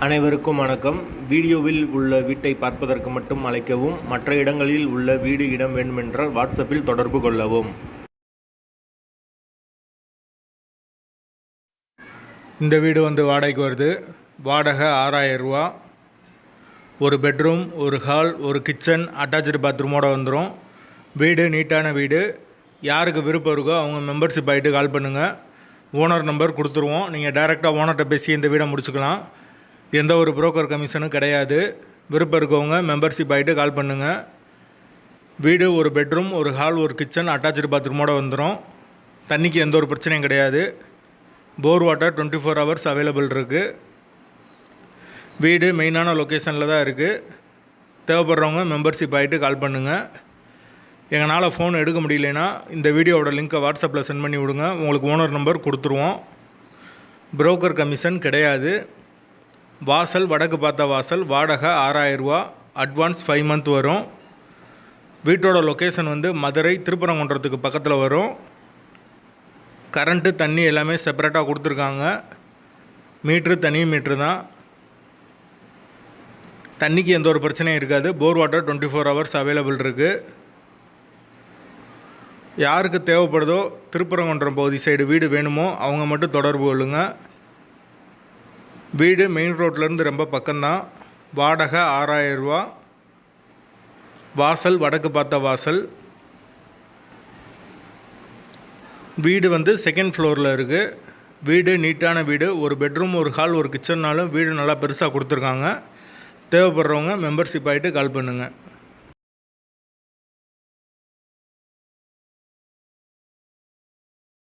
அனைவருக்கும் வணக்கம். வீடியோவில் உள்ள வீட்டை பார்ப்பதற்கு மட்டும் அழைக்கவும். மற்ற இடங்களில் உள்ள வீடு இடம் வேண்டுமென்றால் வாட்ஸ்அப்பில் தொடர்பு கொள்ளவும். இந்த வீடு வாடகைக்கு வருது. வாடகை 6000 ரூபா. ஒரு பெட்ரூம், ஒரு ஹால், ஒரு கிச்சன், அட்டாச்சு பாத்ரூமோடு வந்துடும். வீடு நீட்டான வீடு. யாருக்கு விருப்பம் இருக்கோ அவங்க மெம்பர்ஷிப் ஆகிட்டு கால் பண்ணுங்கள். ஓனர் நம்பர் கொடுத்துருவோம். நீங்கள் டைரெக்டாக ஓனர்கிட்ட பேசி இந்த வீடை முடிச்சுக்கலாம். எந்த ஒரு புரோக்கர் கமிஷனும் கிடையாது. விருப்பம் இருக்கவங்க மெம்பர்ஷிப் ஆகிட்டு கால் பண்ணுங்கள். வீடு ஒரு பெட்ரூம், ஒரு ஹால், ஒரு கிச்சன், அட்டாச்சு பாத்ரூமோடு வந்துடும். தண்ணிக்கு எந்த ஒரு பிரச்சனையும் கிடையாது. போர் வாட்டர் 24 ஹவர்ஸ் அவைலபிள் இருக்குது. வீடு மெயினான லொக்கேஷனில் தான் இருக்குது. தேவைப்படுறவங்க மெம்பர்ஷிப் ஆகிட்டு கால் பண்ணுங்கள். எங்களால் ஃபோன் எடுக்க முடியலனா இந்த வீடியோவோட லிங்க்கை வாட்ஸ்அப்பில் சென்ட் பண்ணி விடுங்க. உங்களுக்கு ஓனர் நம்பர் கொடுத்துருவோம். புரோக்கர் கமிஷன் கிடையாது. வாசல் வடக்கு பார்த்த வாசல். வாடகை 6000 ரூபா. அட்வான்ஸ் 5 மந்த் வரும். வீட்டோட லொக்கேஷன் மதுரை திருப்பரங்குன்றத்துக்கு பக்கத்தில் வரும். கரண்ட்டு தண்ணி எல்லாமே செப்பரேட்டாக கொடுத்துருக்காங்க. மீட்ரு தனி மீட்ரு தான். தண்ணிக்கு எந்த ஒரு பிரச்சனையும் இருக்காது. போர் வாட்டர் 24 ஹவர்ஸ் அவைலபிள் இருக்குது. யாருக்கு தேவைப்படுதோ திருப்பரங்குன்றம் பகுதி சைடு வீடு வேணுமோ அவங்க மட்டும் தொடர்பு கொள்ளுங்க. வீடு மெயின் ரோட்லேருந்து ரொம்ப பக்கம்தான். வாடகை 6000 ரூபா. வாசல் வடக்கு பார்த்த வாசல். வீடு செகண்ட் ஃப்ளோரில் இருக்குது. வீடு நீட்டான வீடு. ஒரு பெட்ரூம், ஒரு ஹால், ஒரு கிச்சன்னாலும் வீடு நல்லா பெருசாக கொடுத்துருக்காங்க. தேவைப்படுறவங்க மெம்பர்ஷிப் ஆகிட்டு கால் பண்ணுங்கள்.